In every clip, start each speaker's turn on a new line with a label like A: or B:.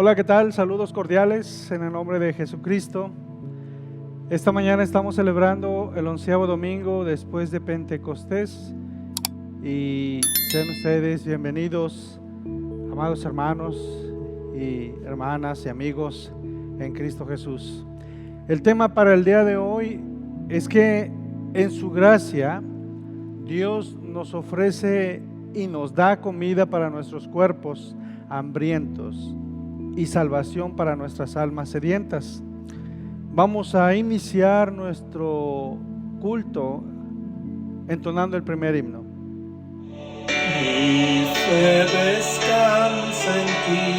A: Hola, ¿qué tal? Saludos cordiales en el nombre de Jesucristo. Esta mañana estamos celebrando el 11º domingo después de Pentecostés y sean ustedes bienvenidos, amados hermanos y hermanas y amigos en Cristo Jesús. El tema para el día de hoy es que en su gracia Dios nos ofrece y nos da comida para nuestros cuerpos hambrientos y salvación para nuestras almas sedientas. Vamos a iniciar nuestro culto entonando el primer himno.
B: Mi fe descansa en ti,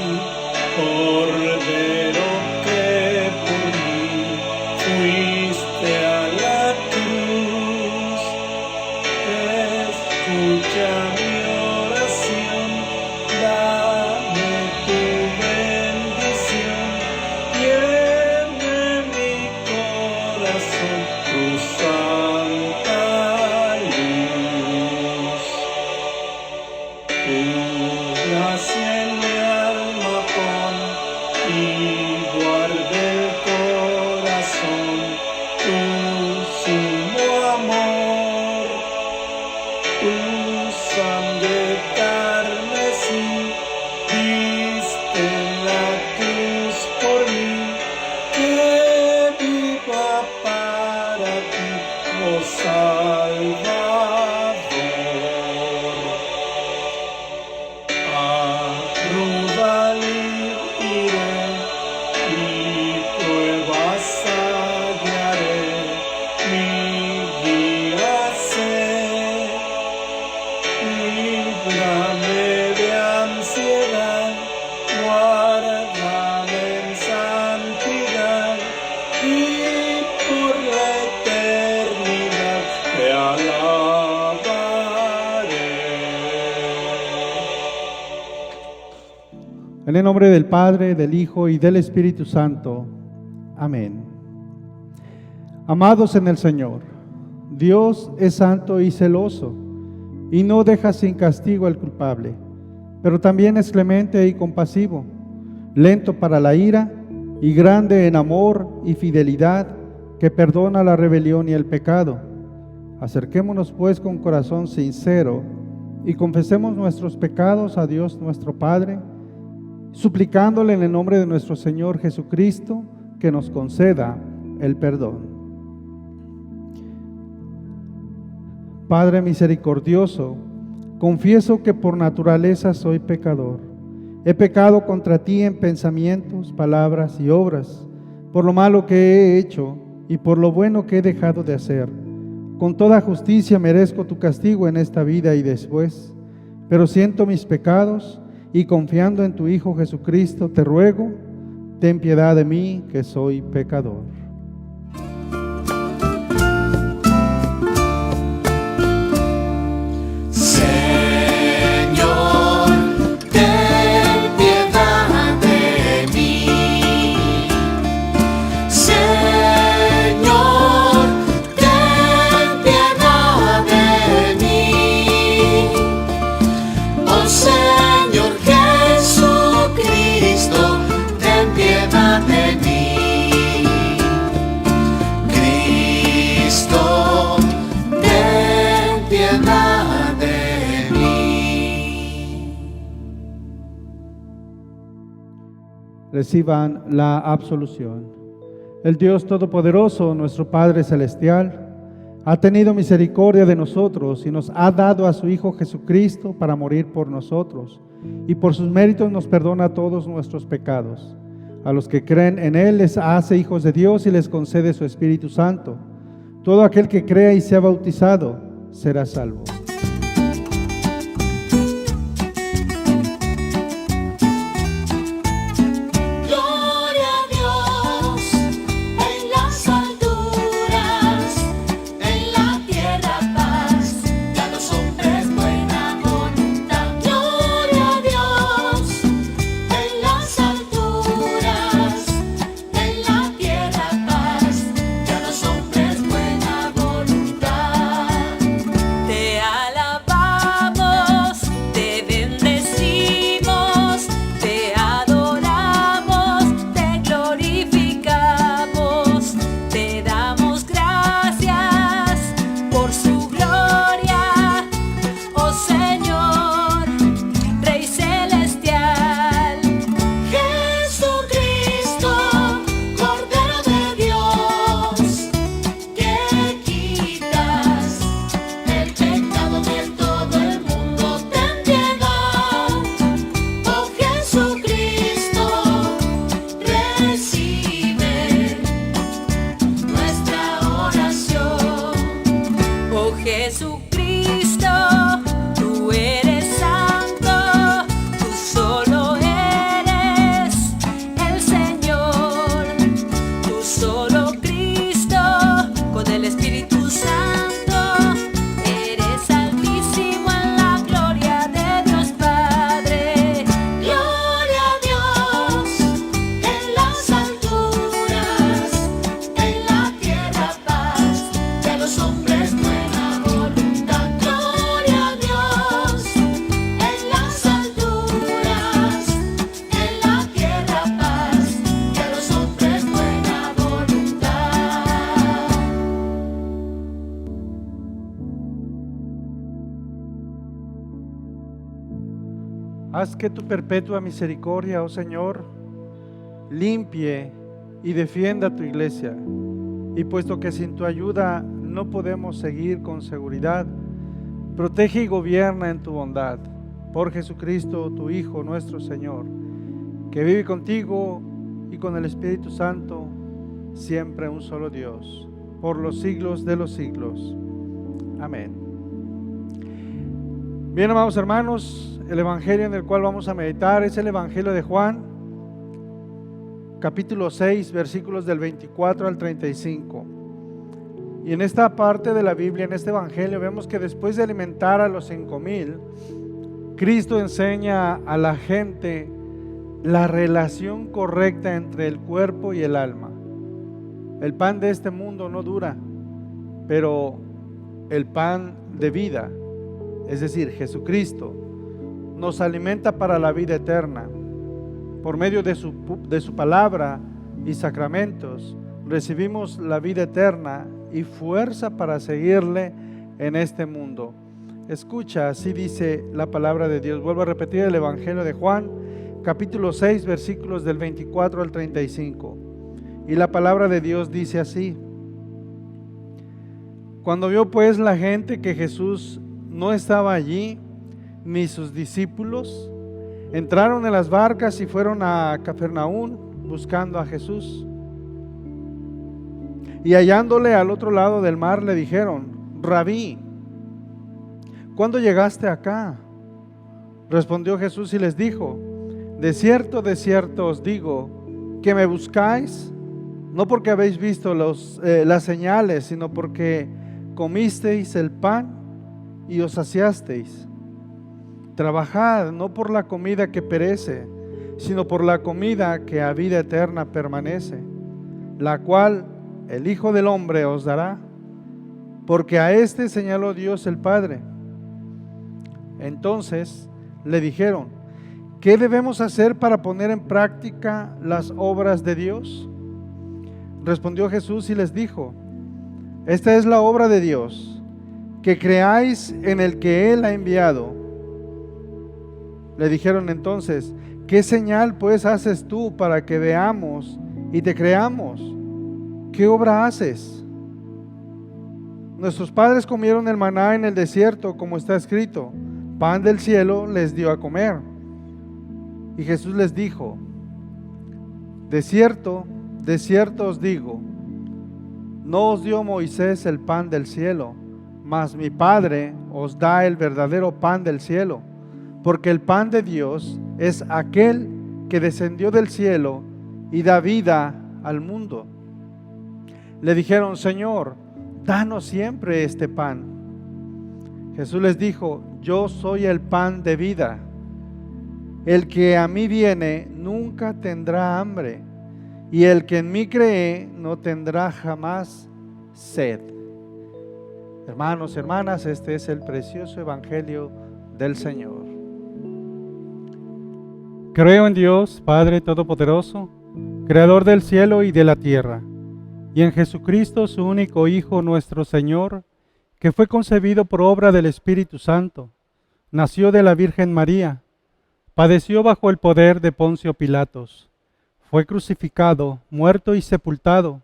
B: Cordero que por mí fuiste a la cruz. Escucha mi oración, dame tu bendición, llena mi corazón tu santa luz. Tu gracia en mi alma pon y guarda el corazón, tu sumo amor, tu sangre carmesí, diste en la cruz por mí, que viva para ti, oh Salvador. A ruda iré y pruebas hallaré, mi guía sé. Líbrame de ansiedad, guárdame en santidad, y por la eternidad te alabaré.
A: En el nombre del Padre, del Hijo y del Espíritu Santo. Amén. Amados en el Señor, Dios es santo y celoso, y no deja sin castigo al culpable, pero también es clemente y compasivo, lento para la ira y grande en amor y fidelidad, que perdona la rebelión y el pecado. Acerquémonos pues con corazón sincero y confesemos nuestros pecados a Dios nuestro Padre, suplicándole en el nombre de nuestro Señor Jesucristo que nos conceda el perdón. Padre misericordioso, confieso que por naturaleza soy pecador. He pecado contra ti en pensamientos, palabras y obras, por lo malo que he hecho y por lo bueno que he dejado de hacer. Con toda justicia merezco tu castigo en esta vida y después, pero siento mis pecados y confiando en tu Hijo Jesucristo te ruego, ten piedad de mí que soy pecador. Reciban la absolución. El Dios Todopoderoso, nuestro Padre Celestial, ha tenido misericordia de nosotros y nos ha dado a su Hijo Jesucristo para morir por nosotros, y por sus méritos nos perdona todos nuestros pecados. A los que creen en Él les hace hijos de Dios y les concede su Espíritu Santo. Todo aquel que crea y sea bautizado será salvo.
C: Te
A: Haz que tu perpetua misericordia, oh Señor, limpie y defienda tu iglesia. Y puesto que sin tu ayuda no podemos seguir con seguridad, protege y gobierna en tu bondad. Por Jesucristo, tu Hijo, nuestro Señor, que vive contigo y con el Espíritu Santo, siempre un solo Dios, por los siglos de los siglos. Amén. Bien, amados hermanos, el Evangelio en el cual vamos a meditar es el Evangelio de Juan, capítulo 6, versículos del 24 al 35. Y en esta parte de la Biblia, en este Evangelio, vemos que después de alimentar a los 5,000, Cristo enseña a la gente la relación correcta entre el cuerpo y el alma. El pan de este mundo no dura, pero el pan de vida, es decir, Jesucristo, nos alimenta para la vida eterna. Por medio de su palabra y sacramentos, recibimos la vida eterna y fuerza para seguirle en este mundo. Escucha, así dice la palabra de Dios. Vuelvo a repetir el Evangelio de Juan, capítulo 6, versículos del 24 al 35. Y la palabra de Dios dice así: Cuando vio pues la gente que Jesús no estaba allí, ni sus discípulos, entraron en las barcas y fueron a Cafarnaúm buscando a Jesús. Y hallándole al otro lado del mar le dijeron: Rabí, ¿cuándo llegaste acá? Respondió Jesús y les dijo: de cierto os digo, que me buscáis, no porque habéis visto las señales, sino porque comisteis el pan y os saciasteis. Trabajad no por la comida que perece, sino por la comida que a vida eterna permanece, la cual el Hijo del Hombre os dará, porque a éste señaló Dios el Padre. Entonces le dijeron: ¿qué debemos hacer para poner en práctica las obras de Dios? Respondió Jesús y les dijo: esta es la obra de Dios, que creáis en el que Él ha enviado. Le dijeron entonces: ¿qué señal pues haces tú para que veamos y te creamos? ¿Qué obra haces? Nuestros padres comieron el maná en el desierto, como está escrito: pan del cielo les dio a comer. Y Jesús les dijo: de cierto os digo, no os dio Moisés el pan del cielo, mas mi Padre os da el verdadero pan del cielo, porque el pan de Dios es aquel que descendió del cielo y da vida al mundo. Le dijeron: Señor, danos siempre este pan. Jesús les dijo: yo soy el pan de vida. El que a mí viene nunca tendrá hambre, y el que en mí cree no tendrá jamás sed. Hermanos, hermanas, este es el precioso Evangelio del Señor. Creo en Dios, Padre Todopoderoso, Creador del cielo y de la tierra, y en Jesucristo, su único Hijo, nuestro Señor, que fue concebido por obra del Espíritu Santo, nació de la Virgen María, padeció bajo el poder de Poncio Pilatos, fue crucificado, muerto y sepultado,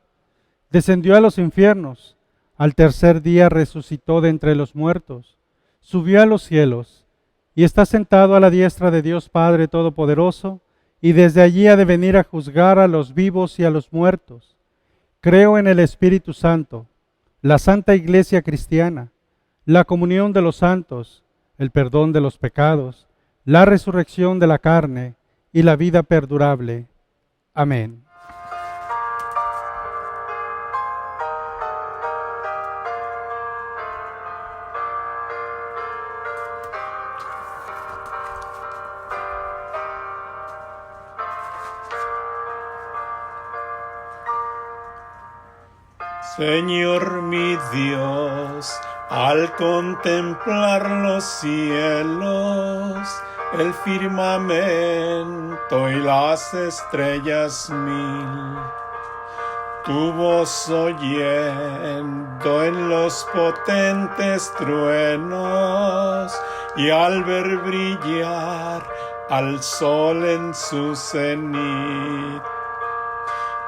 A: descendió a los infiernos, al tercer día resucitó de entre los muertos, subió a los cielos, y está sentado a la diestra de Dios Padre Todopoderoso, y desde allí ha de venir a juzgar a los vivos y a los muertos. Creo en el Espíritu Santo, la Santa Iglesia Cristiana, la comunión de los santos, el perdón de los pecados, la resurrección de la carne y la vida perdurable. Amén.
B: Señor mi Dios, al contemplar los cielos, el firmamento y las estrellas mil, tu voz oyendo en los potentes truenos, y al ver brillar al sol en su cenit.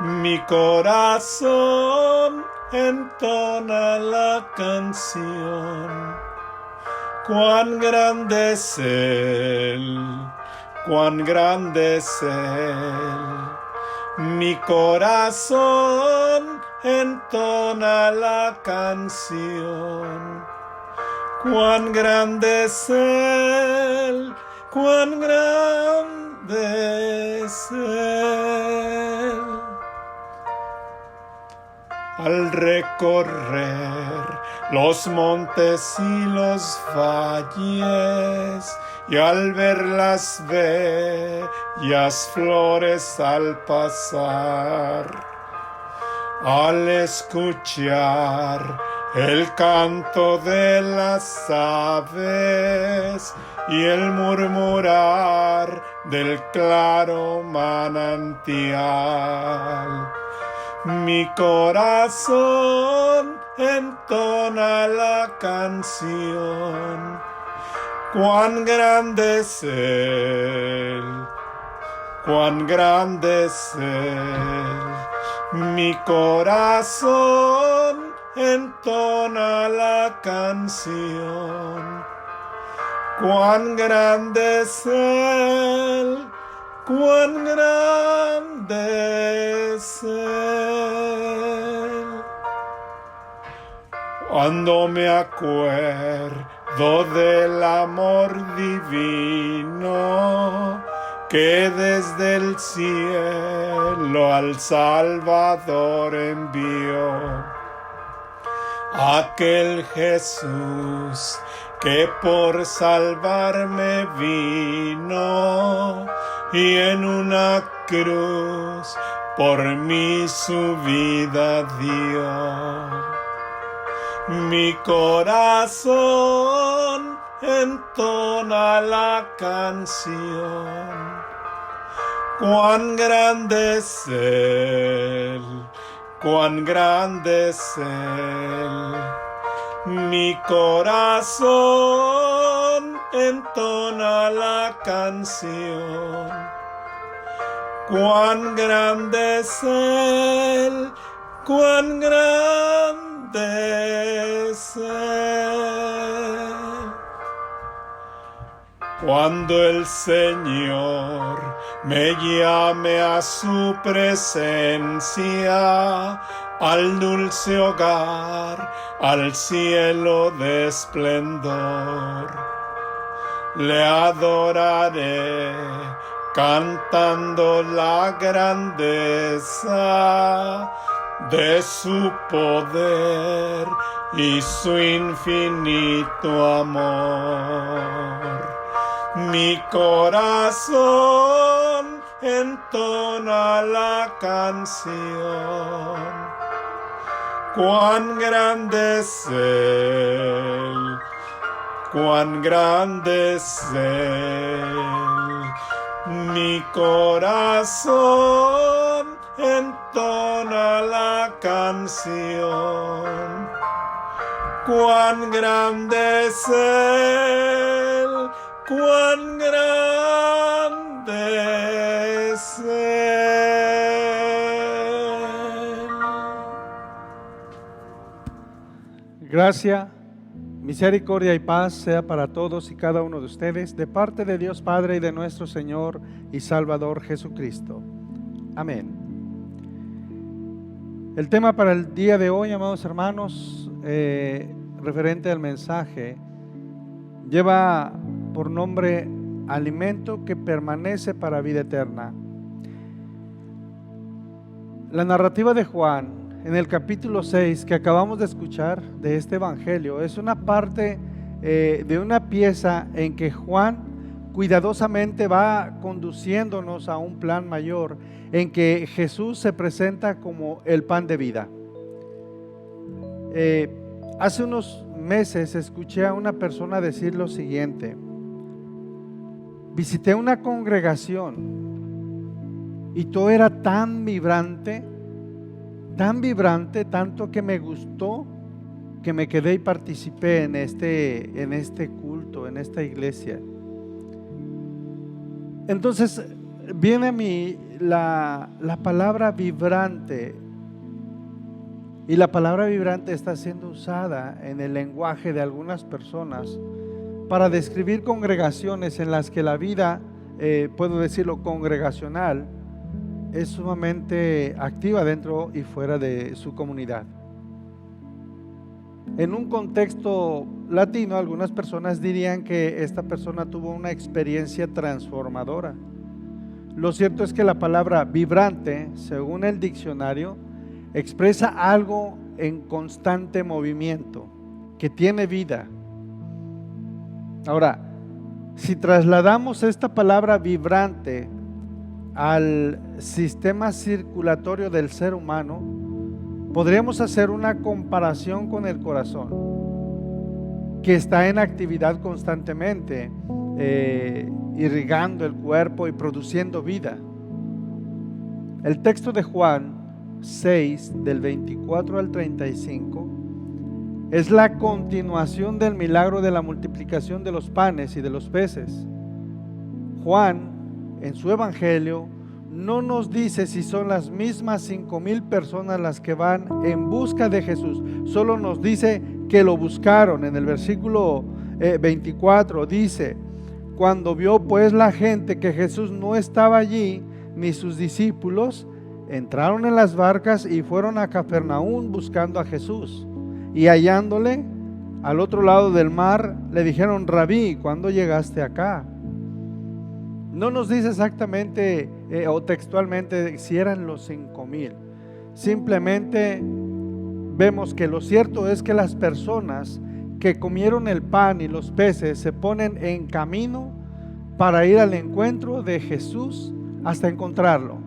B: Mi corazón entona la canción. Cuán grande es Él, cuán grande es Él. Mi corazón entona la canción. Cuán grande es Él, cuán grande es Él. Al recorrer los montes y los valles, y al ver las bellas flores al pasar, al escuchar el canto de las aves y el murmurar del claro manantial, mi corazón entona la canción. Cuán grande es Él, cuán grande es Él. Mi corazón entona la canción. Cuán grande es Él, cuán grande es Él. Cuando me acuerdo del amor divino que desde el cielo al Salvador envió, aquel Jesús que por salvarme vino y en una cruz por mí su vida dio. Mi corazón entona la canción. Cuán grande es Él, cuán grande es Él. Mi corazón entona la canción. Cuán grande es Él, cuán grande es Él. Cuando el Señor me llame a su presencia, al dulce hogar, al cielo de esplendor, le adoraré cantando la grandeza de su poder y su infinito amor. Mi corazón entona la canción. Cuán grande es Él, cuán grande es Él. Mi corazón entona la canción. Cuán grande es Él, cuán grande es Él.
A: Gracia, misericordia y paz sea para todos y cada uno de ustedes, de parte de Dios Padre y de nuestro Señor y Salvador Jesucristo. Amén. El tema para el día de hoy, amados hermanos, referente al mensaje, lleva por nombre alimento que permanece para vida eterna. La narrativa de Juan en el capítulo 6 que acabamos de escuchar de este evangelio es una parte de una pieza en que Juan cuidadosamente va conduciéndonos a un plan mayor, en que Jesús se presenta como el pan de vida. Hace unos meses escuché a una persona decir lo siguiente: visité una congregación y todo era tan vibrante, tanto que me gustó, que me quedé y participé en este culto, en esta iglesia. Entonces viene a mí la palabra vibrante, y la palabra vibrante está siendo usada en el lenguaje de algunas personas para describir congregaciones en las que la vida, puedo decirlo, congregacional, es sumamente activa dentro y fuera de su comunidad. En un contexto latino, algunas personas dirían que esta persona tuvo una experiencia transformadora. Lo cierto es que la palabra vibrante, según el diccionario, expresa algo en constante movimiento, que tiene vida. Ahora, si trasladamos esta palabra vibrante al sistema circulatorio del ser humano, podríamos hacer una comparación con el corazón, que está en actividad constantemente, irrigando el cuerpo y produciendo vida. El texto de Juan 6, del 24 al 35, es la continuación del milagro de la multiplicación de los panes y de los peces. Juan, en su evangelio, no nos dice si son las mismas 5,000 personas las que van en busca de Jesús, solo nos dice que lo buscaron. En el versículo 24 dice: cuando vio pues la gente que Jesús no estaba allí, ni sus discípulos, entraron en las barcas y fueron a Capernaum buscando a Jesús. Y hallándole al otro lado del mar, le dijeron: Rabí, ¿cuándo llegaste acá? No nos dice exactamente o textualmente si eran los 5,000. Simplemente vemos que lo cierto es que las personas que comieron el pan y los peces se ponen en camino para ir al encuentro de Jesús hasta encontrarlo.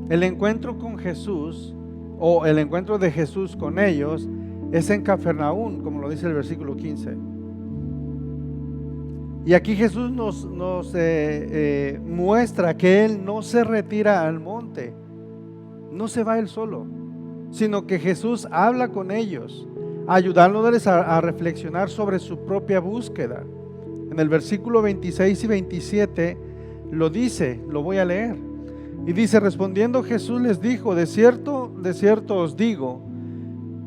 A: El encuentro con Jesús, o el encuentro de Jesús con ellos, es en Capernaum, como lo dice el versículo 15. Y aquí Jesús nos muestra que Él no se retira al monte, no se va Él solo, sino que Jesús habla con ellos, ayudándoles a reflexionar sobre su propia búsqueda. En el versículo 26 y 27 lo dice, lo voy a leer. Y dice: respondiendo Jesús les dijo: de cierto os digo,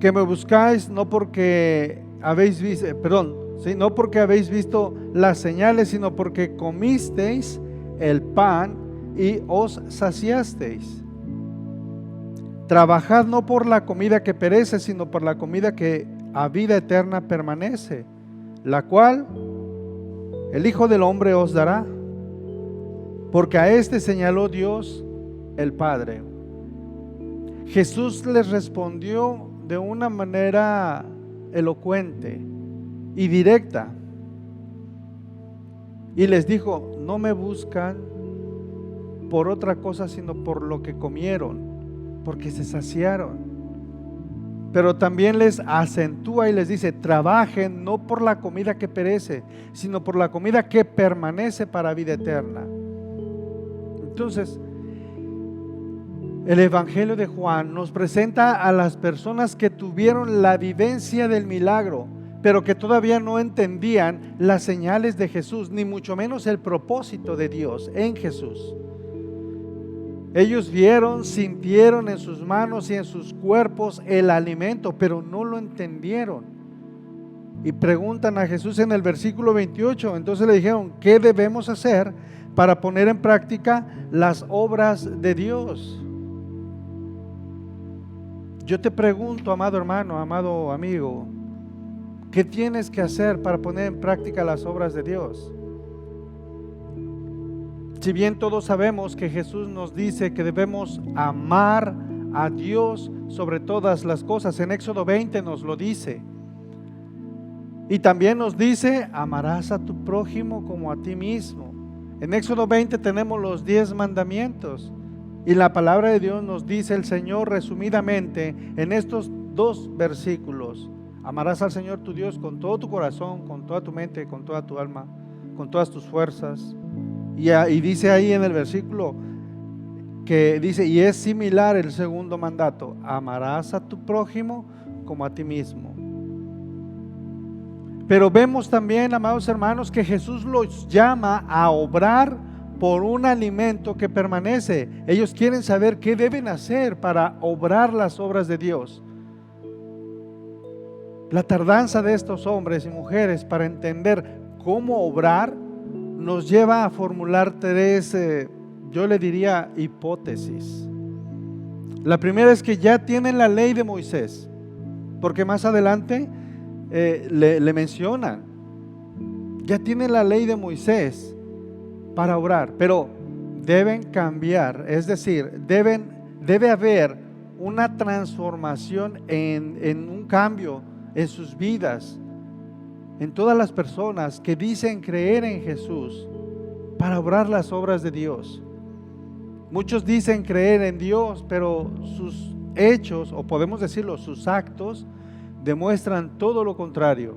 A: que me buscáis no porque habéis visto, no porque habéis visto las señales, sino porque comisteis el pan y os saciasteis. Trabajad no por la comida que perece, sino por la comida que a vida eterna permanece, la cual el Hijo del Hombre os dará, porque a este señaló Dios el Padre. Jesús les respondió de una manera elocuente y directa, y les dijo: no me buscan por otra cosa sino por lo que comieron, porque se saciaron. Pero también les acentúa y les dice: trabajen no por la comida que perece, sino por la comida que permanece para vida eterna. Entonces, el Evangelio de Juan nos presenta a las personas que tuvieron la vivencia del milagro, pero que todavía no entendían las señales de Jesús, ni mucho menos el propósito de Dios en Jesús. Ellos vieron, sintieron en sus manos y en sus cuerpos el alimento, pero no lo entendieron. Y preguntan a Jesús en el versículo 28. Entonces le dijeron: ¿qué debemos hacer para poner en práctica las obras de Dios? Yo te pregunto, amado hermano, amado amigo, ¿qué tienes que hacer para poner en práctica las obras de Dios? Si bien todos sabemos que Jesús nos dice que debemos amar a Dios sobre todas las cosas, en Éxodo 20 nos lo dice. Y también nos dice: amarás a tu prójimo como a ti mismo. En Éxodo 20 tenemos los 10 mandamientos. Y la palabra de Dios nos dice el Señor resumidamente en estos 2 versículos: amarás al Señor tu Dios con todo tu corazón, con toda tu mente, con toda tu alma, con todas tus fuerzas. Y dice ahí en el versículo que dice, y es similar el segundo mandato: amarás a tu prójimo como a ti mismo. Pero vemos también, amados hermanos, que Jesús los llama a obrar por un alimento que permanece. Ellos quieren saber qué deben hacer para obrar las obras de Dios. La tardanza de estos hombres y mujeres para entender cómo obrar nos lleva a formular tres, yo le diría, hipótesis. La primera es que ya tienen la ley de Moisés, porque más adelante le mencionan, ya tienen la ley de Moisés para obrar, pero deben cambiar, es decir, debe haber una transformación en un cambio en sus vidas, en todas las personas que dicen creer en Jesús para obrar las obras de Dios. Muchos dicen creer en Dios, pero sus hechos, o podemos decirlo, sus actos, demuestran todo lo contrario.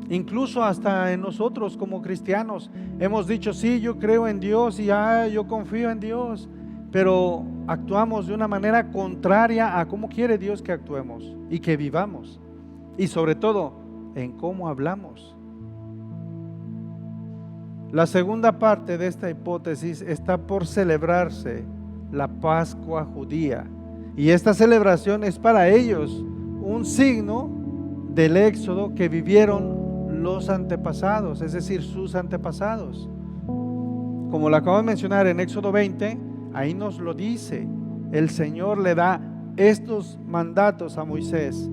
A: Incluso hasta en nosotros como cristianos hemos dicho, sí, yo creo en Dios y yo confío en Dios, pero actuamos de una manera contraria a cómo quiere Dios que actuemos y que vivamos, y sobre todo en cómo hablamos. La segunda parte de esta hipótesis está por celebrarse la Pascua judía, y esta celebración es para ellos un signo del éxodo que vivieron los antepasados, es decir, sus antepasados. Como lo acabo de mencionar en Éxodo 20, ahí nos lo dice, el Señor le da estos mandatos a Moisés.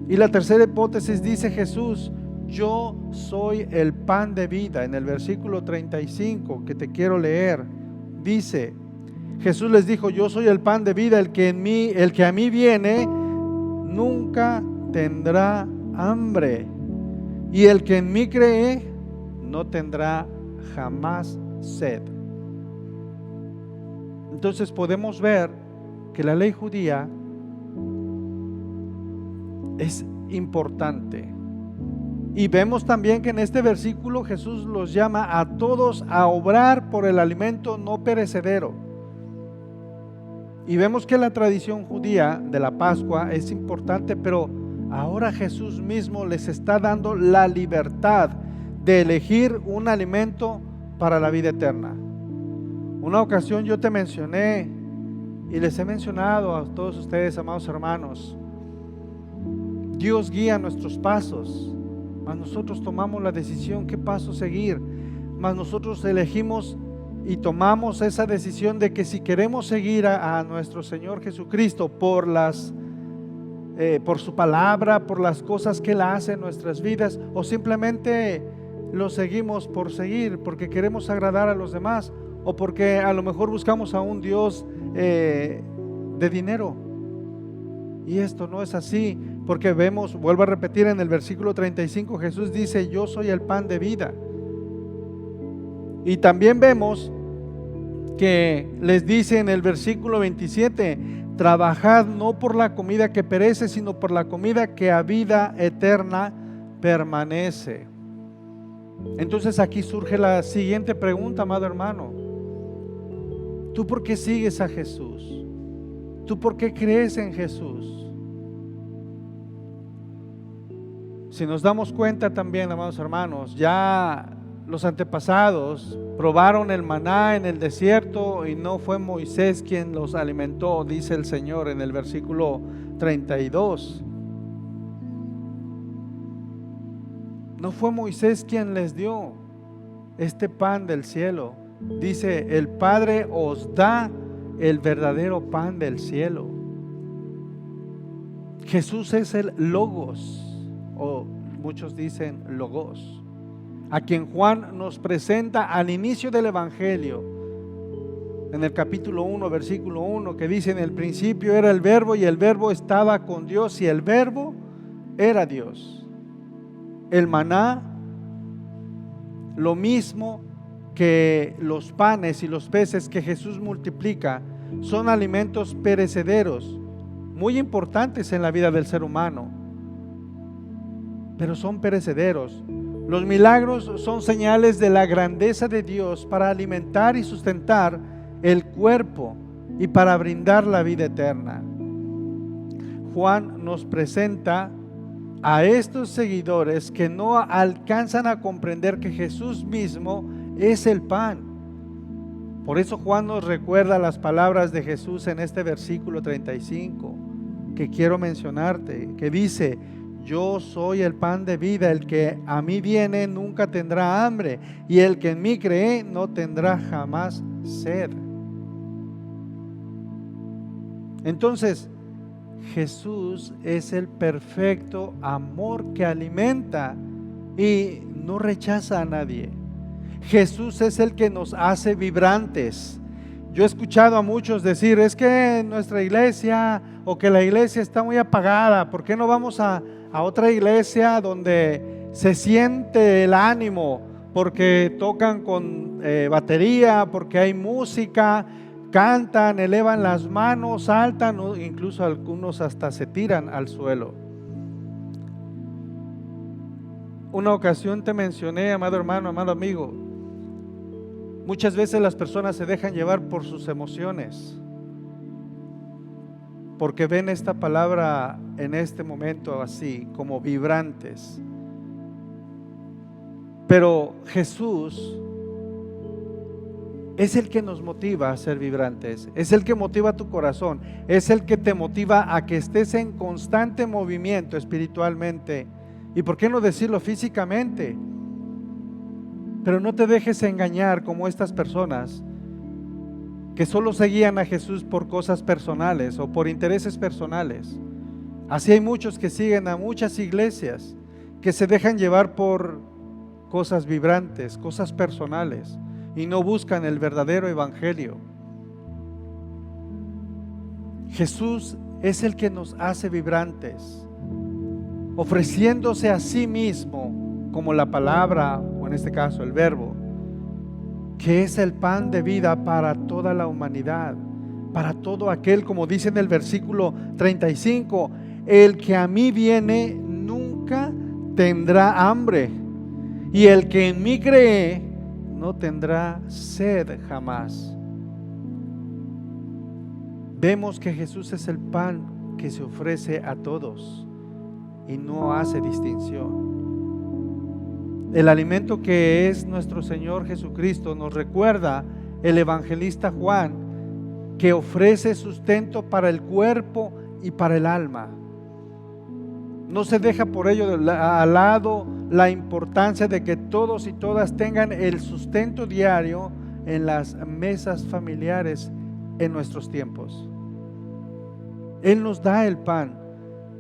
A: Y la tercera hipótesis dice Jesús, yo soy el pan de vida. En el versículo 35 que te quiero leer, dice, Jesús les dijo, yo soy el pan de vida, el que a mí viene, nunca tendrá hambre, y el que en mí cree, no tendrá jamás sed. Entonces podemos ver que la ley judía es importante. Y vemos también que en este versículo Jesús los llama a todos a obrar por el alimento no perecedero. Y vemos que la tradición judía de la Pascua es importante, pero ahora Jesús mismo les está dando la libertad de elegir un alimento para la vida eterna. Una ocasión yo te mencioné y les he mencionado a todos ustedes, amados hermanos, Dios guía nuestros pasos, mas nosotros tomamos la decisión qué paso seguir, mas nosotros elegimos y tomamos esa decisión de que si queremos seguir a nuestro Señor Jesucristo por su palabra, por las cosas que Él hace en nuestras vidas, o simplemente lo seguimos por seguir, porque queremos agradar a los demás, o porque a lo mejor buscamos a un Dios de dinero. Y esto no es así, porque vemos, vuelvo a repetir, en el versículo 35 Jesús dice, yo soy el pan de vida. Y también vemos que les dice en el versículo 27, trabajad no por la comida que perece, sino por la comida que a vida eterna permanece. Entonces aquí surge la siguiente pregunta, amado hermano. ¿Tú por qué sigues a Jesús? ¿Tú por qué crees en Jesús? Si nos damos cuenta también, amados hermanos, ya los antepasados probaron el maná en el desierto y no fue Moisés quien los alimentó, dice el Señor en el versículo 32. No fue Moisés quien les dio este pan del cielo. Dice, el Padre os da el verdadero pan del cielo. Jesús es el Logos, o muchos dicen Logos, a quien Juan nos presenta al inicio del Evangelio, en el capítulo 1, versículo 1, que dice, en el principio era el Verbo y el Verbo estaba con Dios y el Verbo era Dios. El maná, lo mismo que los panes y los peces que Jesús multiplica, son alimentos perecederos, muy importantes en la vida del ser humano, pero son perecederos. Los milagros son señales de la grandeza de Dios para alimentar y sustentar el cuerpo y para brindar la vida eterna. Juan nos presenta a estos seguidores que no alcanzan a comprender que Jesús mismo es el pan. Por eso Juan nos recuerda las palabras de Jesús en este versículo 35, que quiero mencionarte, que dice: yo soy el pan de vida, el que a mí viene nunca tendrá hambre, y el que en mí cree no tendrá jamás sed. Entonces, Jesús es el perfecto amor que alimenta y no rechaza a nadie. Jesús es el que nos hace vibrantes. Yo he escuchado a muchos decir: es que nuestra iglesia, o que la iglesia está muy apagada, ¿por qué no vamos a otra iglesia donde se siente el ánimo? Porque tocan con batería, porque hay música, cantan, elevan las manos, saltan, incluso algunos hasta se tiran al suelo. Una ocasión te mencioné, amado hermano, amado amigo, muchas veces las personas se dejan llevar por sus emociones, porque ven esta palabra en este momento así, como vibrantes. Pero Jesús es el que nos motiva a ser vibrantes, es el que motiva tu corazón, es el que te motiva a que estés en constante movimiento espiritualmente, y por qué no decirlo físicamente. Pero no te dejes engañar como estas personas que solo seguían a Jesús por cosas personales o por intereses personales. Así hay muchos que siguen a muchas iglesias que se dejan llevar por cosas vibrantes, cosas personales, y no buscan el verdadero evangelio. Jesús es el que nos hace vibrantes, ofreciéndose a sí mismo como la palabra, o en este caso el verbo, que es el pan de vida para toda la humanidad, para todo aquel, como dice en el versículo 35, el que a mí viene nunca tendrá hambre, y el que en mí cree no tendrá sed jamás. Vemos que Jesús es el pan que se ofrece a todos y no hace distinción. El alimento que es nuestro Señor Jesucristo, nos recuerda el evangelista Juan, que ofrece sustento para el cuerpo y para el alma. No se deja por ello al lado la importancia de que todos y todas tengan el sustento diario en las mesas familiares en nuestros tiempos. Él nos da el pan.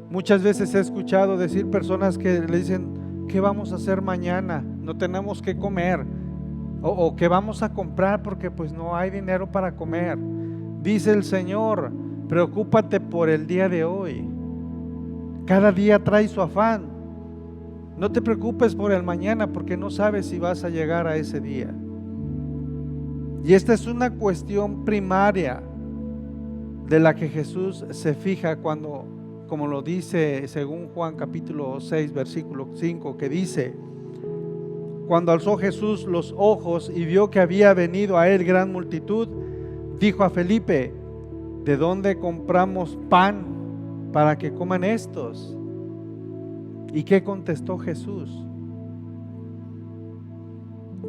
A: Muchas veces he escuchado decir personas que le dicen: ¿qué vamos a hacer mañana? No tenemos que comer. O ¿qué vamos a comprar? Porque pues no hay dinero para comer. Dice el Señor: preocúpate por el día de hoy. Cada día trae su afán. No te preocupes por el mañana, porque no sabes si vas a llegar a ese día. Y esta es una cuestión primaria de la que Jesús se fija cuando, como lo dice según Juan capítulo 6 versículo 5, que dice: cuando alzó Jesús los ojos y vio que había venido a él gran multitud, dijo a Felipe: ¿de dónde compramos pan para que coman estos? ¿Y qué contestó Jesús?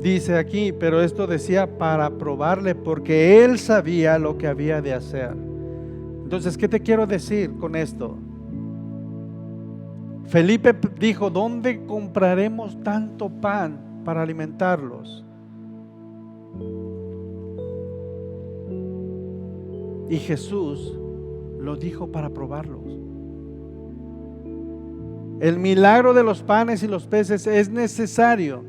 A: Dice aquí: pero esto decía para probarle, porque él sabía lo que había de hacer. Entonces, ¿qué te quiero decir con esto? Felipe dijo: ¿dónde compraremos tanto pan para alimentarlos? Y Jesús lo dijo para probarlos. El milagro de los panes y los peces es necesario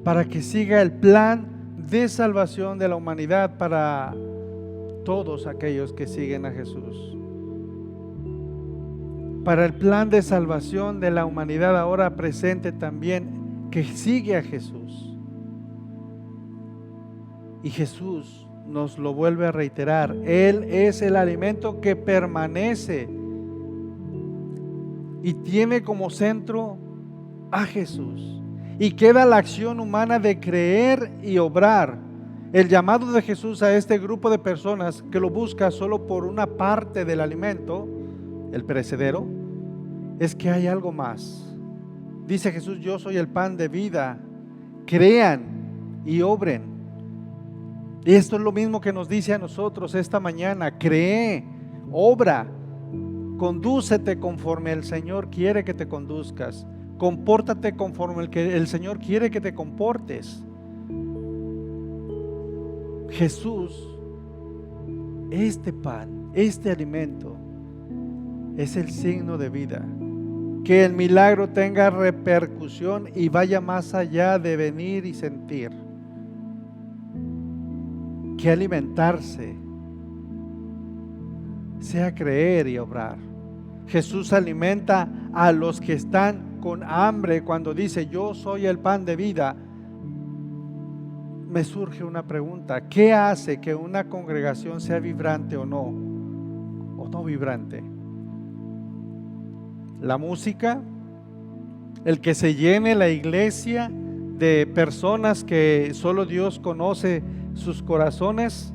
A: para que siga el plan de salvación de la humanidad para todos aquellos que siguen a Jesús. Para el plan de salvación de la humanidad ahora presente también, que sigue a Jesús. Y Jesús nos lo vuelve a reiterar: Él es el alimento que permanece y tiene como centro a Jesús. Y queda la acción humana de creer y obrar. El llamado de Jesús a este grupo de personas que lo busca solo por una parte del alimento, el perecedero, es que hay algo más. Dice Jesús: yo soy el pan de vida. Crean y obren. Y esto es lo mismo que nos dice a nosotros esta mañana: cree, obra, condúcete conforme el Señor quiere que te conduzcas, compórtate conforme el Señor quiere que te comportes. Jesús, este pan, este alimento, es el signo de vida. Que el milagro tenga repercusión y vaya más allá de venir y sentir. Que alimentarse sea creer y obrar. Jesús alimenta a los que están con hambre. Cuando dice: yo soy el pan de vida, me surge una pregunta: ¿qué hace que una congregación sea vibrante o no vibrante? La música, el que se llene la iglesia de personas que solo Dios conoce sus corazones,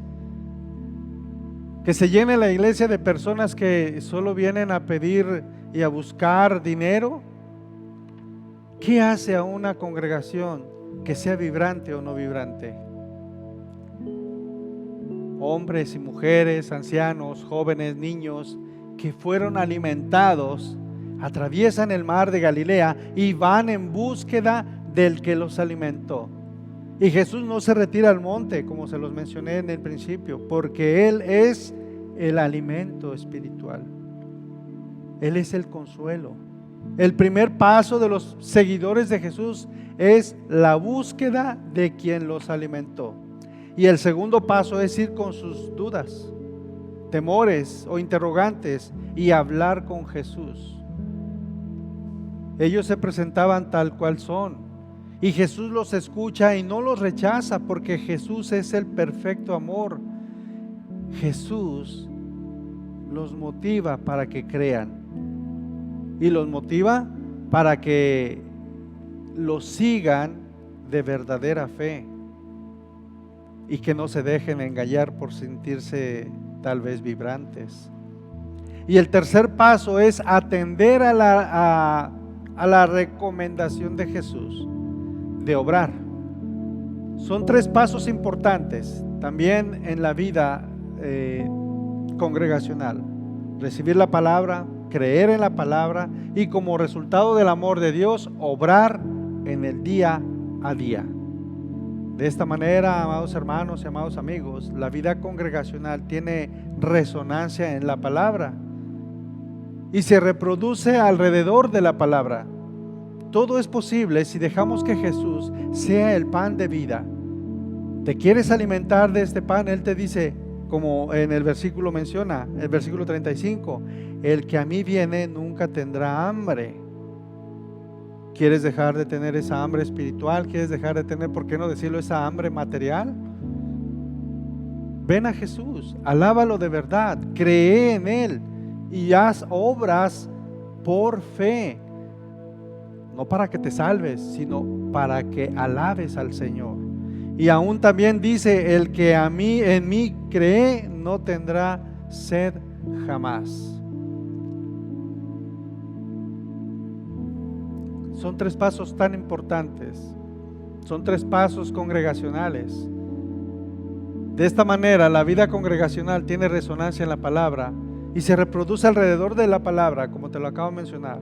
A: que se llene la iglesia de personas que solo vienen a pedir y a buscar dinero. ¿Qué hace a una congregación que sea vibrante o no vibrante? Hombres y mujeres, ancianos, jóvenes, niños, que fueron alimentados, atraviesan el mar de Galilea y van en búsqueda del que los alimentó. Y Jesús no se retira al monte, como se los mencioné en el principio, porque Él es el alimento espiritual. Él es el consuelo. El primer paso de los seguidores de Jesús es la búsqueda de quien los alimentó. Y el segundo paso es ir con sus dudas, temores o interrogantes y hablar con Jesús. Ellos se presentaban tal cual son, y Jesús los escucha y no los rechaza, porque Jesús es el perfecto amor. Jesús los motiva para que crean, y los motiva para que los sigan de verdadera fe, y que no se dejen engañar por sentirse tal vez vibrantes. Y el tercer paso es atender a la recomendación de Jesús de obrar. Son tres pasos importantes también en la vida congregacional: recibir la palabra, creer en la palabra y, como resultado del amor de Dios, obrar en el día a día. De esta manera, amados hermanos y amados amigos, la vida congregacional tiene resonancia en la palabra y se reproduce alrededor de la palabra. Todo es posible si dejamos que Jesús sea el pan de vida. ¿Te quieres alimentar de este pan? Él te dice, como en el versículo menciona, el versículo 35, el que a mí viene nunca tendrá hambre. ¿Quieres dejar de tener esa hambre espiritual? ¿Quieres dejar de tener, por qué no decirlo, esa hambre material? Ven a Jesús, alábalo de verdad, cree en Él y haz obras por fe. No para que te salves, sino para que alabes al Señor. Y aún también dice: el que en mí cree no tendrá sed jamás. Son tres pasos tan importantes, son tres pasos congregacionales. De esta manera la vida congregacional tiene resonancia en la palabra y se reproduce alrededor de la palabra, como te lo acabo de mencionar.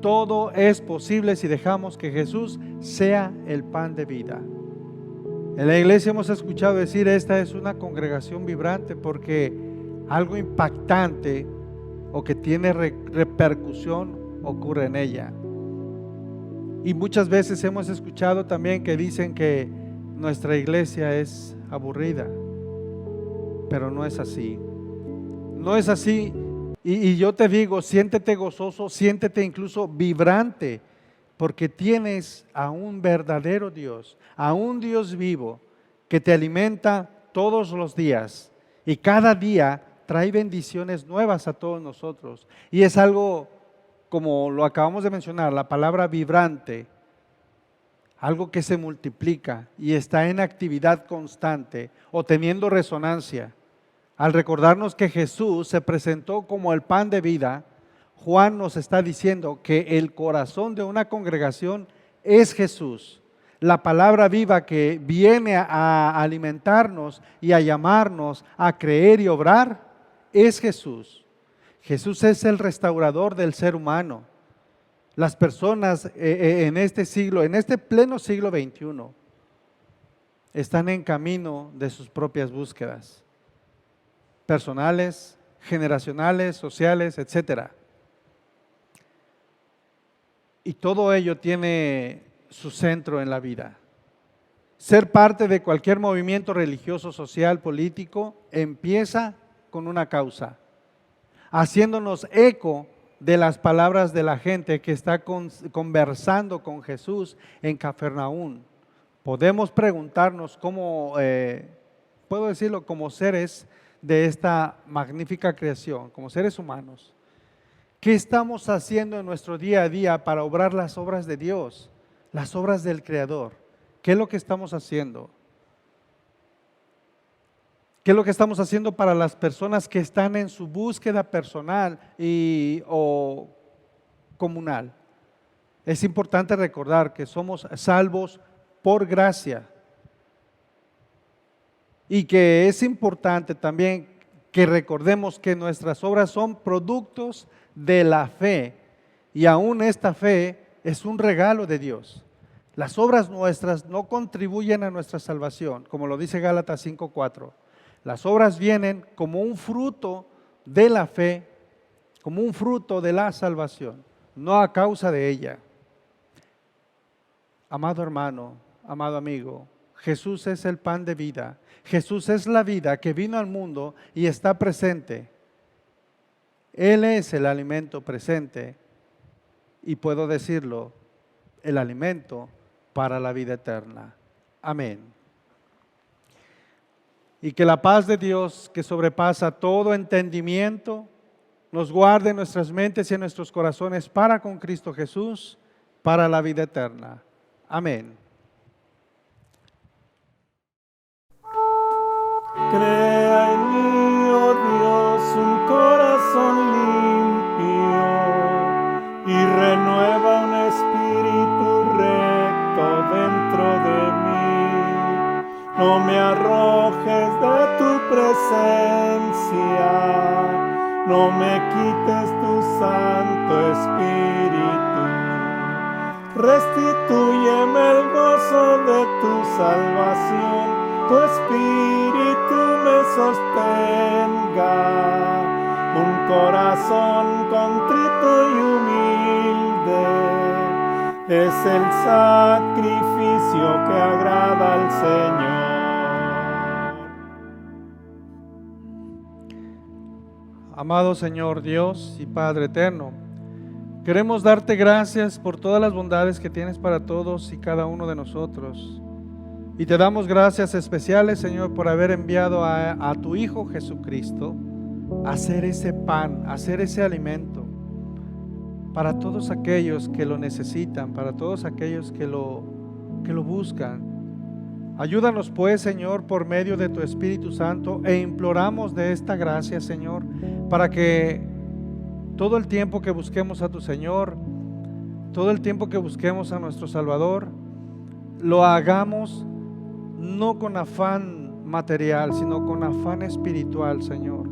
A: Todo es posible si dejamos que Jesús sea el pan de vida. En la iglesia hemos escuchado decir: esta es una congregación vibrante, porque algo impactante o que tiene repercusión ocurre en ella. Y muchas veces hemos escuchado también que dicen que nuestra iglesia es aburrida, pero no es así. No es así. Y yo te digo, siéntete gozoso, siéntete incluso vibrante, porque tienes a un verdadero Dios, a un Dios vivo que te alimenta todos los días, y cada día trae bendiciones nuevas a todos nosotros. Y es algo, como lo acabamos de mencionar, la palabra vibrante, algo que se multiplica y está en actividad constante o teniendo resonancia. Al recordarnos que Jesús se presentó como el pan de vida, Juan nos está diciendo que el corazón de una congregación es Jesús, la palabra viva que viene a alimentarnos y a llamarnos a creer y obrar, es Jesús. Jesús es el restaurador del ser humano. Las personas en este siglo, en este pleno siglo XXI, están en camino de sus propias búsquedas, personales, generacionales, sociales, etcétera. Y todo ello tiene su centro en la vida. Ser parte de cualquier movimiento religioso, social, político, empieza con una causa, haciéndonos eco de las palabras de la gente que está conversando con Jesús en Cafarnaúm. Podemos preguntarnos cómo, puedo decirlo, como seres de esta magnífica creación, como seres humanos, ¿qué estamos haciendo en nuestro día a día para obrar las obras de Dios, las obras del Creador? ¿Qué es lo que estamos haciendo? ¿Qué es lo que estamos haciendo para las personas que están en su búsqueda personal o comunal? Es importante recordar que somos salvos por gracia y que es importante también que recordemos que nuestras obras son productos de la fe y aún esta fe es un regalo de Dios. Las obras nuestras no contribuyen a nuestra salvación, como lo dice Gálatas 5:4. Las obras vienen como un fruto de la fe, como un fruto de la salvación, no a causa de ella. Amado hermano, amado amigo, Jesús es el pan de vida. Jesús es la vida que vino al mundo y está presente. Él es el alimento presente y puedo decirlo, el alimento para la vida eterna. Amén. Y que la paz de Dios, que sobrepasa todo entendimiento, nos guarde en nuestras mentes y en nuestros corazones para con Cristo Jesús, para la vida eterna. Amén.
B: Crea en mí, oh Dios, un corazón limpio y renueva un espíritu recto dentro de mí. No me arrojes de tu presencia, no me quites tu Santo Espíritu. Restitúyeme el gozo de tu salvación. Tu espíritu me sostenga, un corazón contrito y humilde es el sacrificio que agrada al Señor.
A: Amado Señor Dios y Padre eterno, queremos darte gracias por todas las bondades que tienes para todos y cada uno de nosotros. Y te damos gracias especiales, Señor, por haber enviado a tu Hijo Jesucristo a hacer ese pan, a hacer ese alimento para todos aquellos que lo necesitan, para todos aquellos que lo buscan. Ayúdanos pues, Señor, por medio de tu Espíritu Santo, e imploramos de esta gracia, Señor, para que todo el tiempo que busquemos a tu Señor, todo el tiempo que busquemos a nuestro Salvador, lo hagamos no con afán material, sino con afán espiritual, Señor,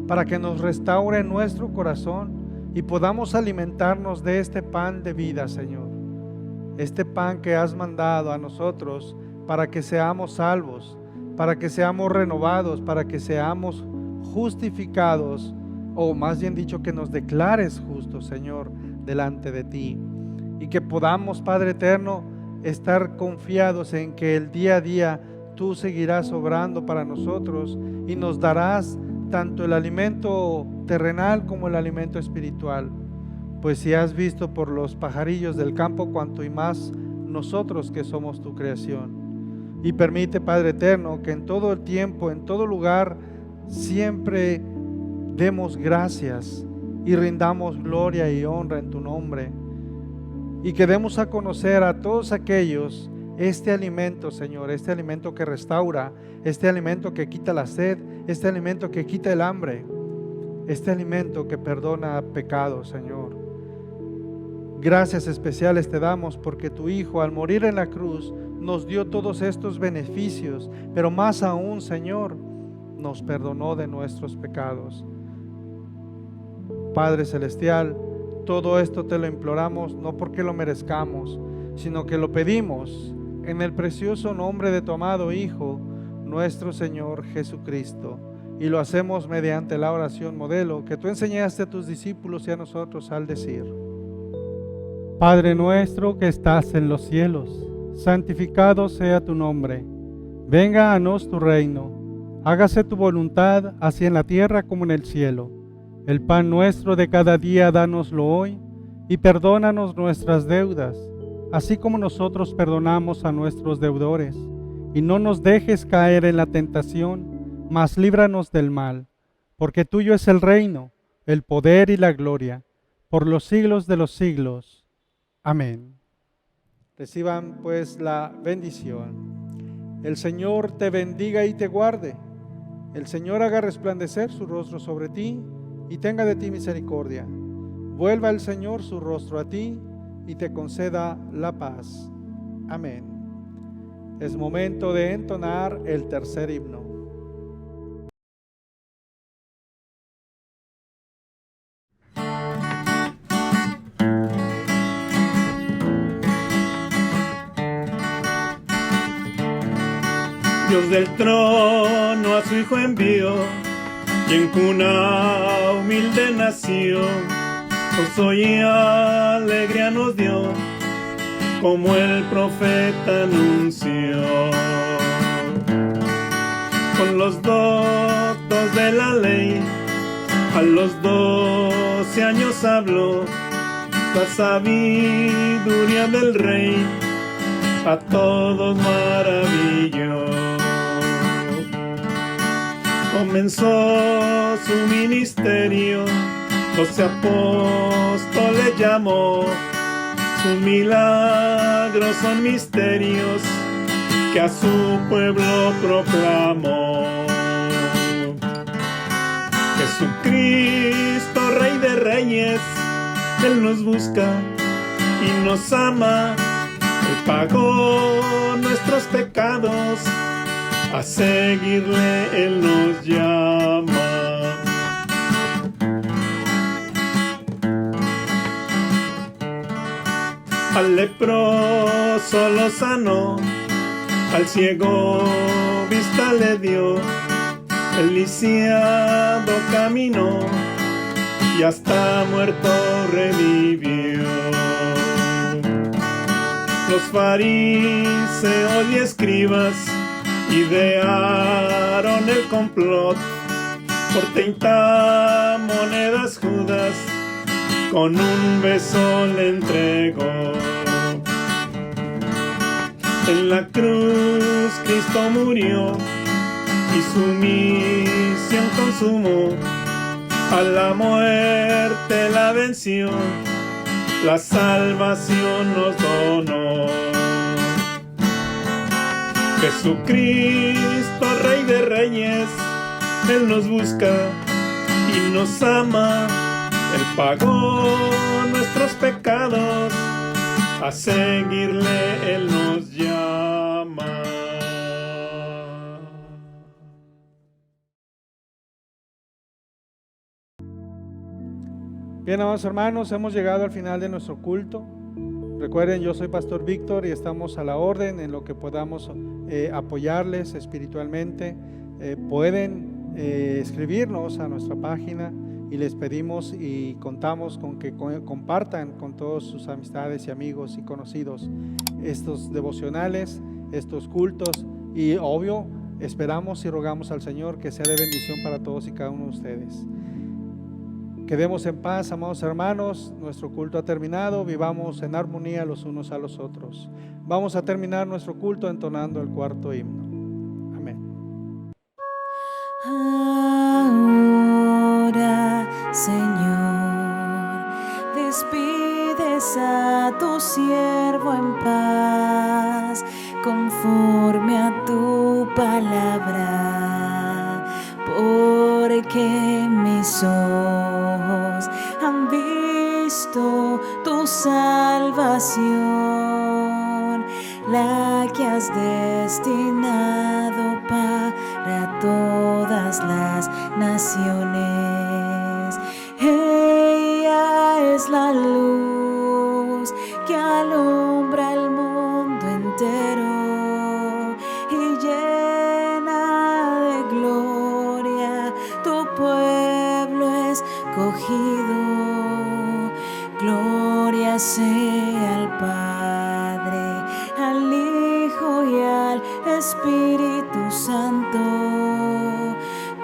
A: para que nos restaure nuestro corazón y podamos alimentarnos de este pan de vida, Señor. Este pan que has mandado a nosotros para que seamos salvos, para que seamos renovados, para que seamos justificados, o más bien dicho, que nos declares justos, Señor, delante de ti. Y que podamos, Padre eterno, estar confiados en que el día a día tú seguirás obrando para nosotros y nos darás tanto el alimento terrenal como el alimento espiritual. Pues si has visto por los pajarillos del campo, cuanto y más nosotros que somos tu creación. Y permite, Padre eterno, que en todo el tiempo, en todo lugar, siempre demos gracias y rindamos gloria y honra en tu nombre. Y que demos a conocer a todos aquellos este alimento, Señor, este alimento que restaura, este alimento que quita la sed, este alimento que quita el hambre. este alimento que perdona pecados, Señor. Gracias especiales te damos porque tu Hijo, al morir en la cruz, nos dio todos estos beneficios, pero más aún, Señor, nos perdonó de nuestros pecados. Padre Celestial, todo esto te lo imploramos no porque lo merezcamos, sino que lo pedimos en el precioso nombre de tu amado Hijo, nuestro Señor Jesucristo. Y lo hacemos mediante la oración modelo que tú enseñaste a tus discípulos y a nosotros al decir: Padre nuestro que estás en los cielos, santificado sea tu nombre. Venga a nos tu reino. Hágase tu voluntad, así en la tierra como en el cielo. El pan nuestro de cada día, dánoslo hoy, y perdónanos nuestras deudas, así como nosotros perdonamos a nuestros deudores. Y no nos dejes caer en la tentación, mas líbranos del mal, porque tuyo es el reino, el poder y la gloria, por los siglos de los siglos. Amén. Reciban pues la bendición. El Señor te bendiga y te guarde. El Señor haga resplandecer su rostro sobre ti y tenga de ti misericordia. Vuelva el Señor su rostro a ti y te conceda la paz. Amén. Es momento de entonar el tercer himno.
B: Dios del trono a su Hijo envió, y en cuna humilde nació, gozo y alegría nos dio, como el profeta anunció. Con los doctos de la ley, a los 12 años habló, la sabiduría del Rey a todos maravilló. Comenzó su ministerio, 12 apóstoles llamó, sus milagros son misterios que a su pueblo proclamó. Jesucristo, Rey de Reyes, Él nos busca y nos ama. Él pagó nuestros pecados, a seguirle Él nos llama. Al leproso lo sanó, al ciego vista le dio, el lisiado caminó y hasta muerto revivió. Los fariseos y escribas idearon el complot, por 30 monedas Judas con un beso le entregó. En la cruz Cristo murió y su misión consumó, a la muerte la venció, la salvación nos donó. Jesucristo, Rey de Reyes, Él nos busca y nos ama. Él pagó nuestros pecados, a seguirle Él nos llama.
A: Bien, amados hermanos, hemos llegado al final de nuestro culto. Recuerden, yo soy Pastor Víctor y estamos a la orden en lo que podamos apoyarles espiritualmente. Pueden escribirnos a nuestra página y les pedimos y contamos con que compartan con todas sus amistades y amigos y conocidos estos devocionales, estos cultos, y obvio esperamos y rogamos al Señor que sea de bendición para todos y cada uno de ustedes. Quedemos en paz, amados hermanos, nuestro culto ha terminado, vivamos en armonía los unos a los otros. Vamos a terminar nuestro culto entonando el cuarto himno. Amén.
C: Ahora, Señor, despides a tu siervo en paz, conforme a tu palabra, porque mis ojos han visto tu salvación, la que has destinado para todas las naciones. Ella es la luz que alumbra el mundo entero y llena de gloria tu pueblo escogido. Gloria sea al Padre, al Hijo y al Espíritu Santo,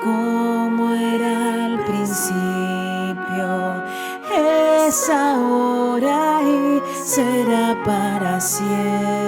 C: como era al principio, es ahora y será para siempre.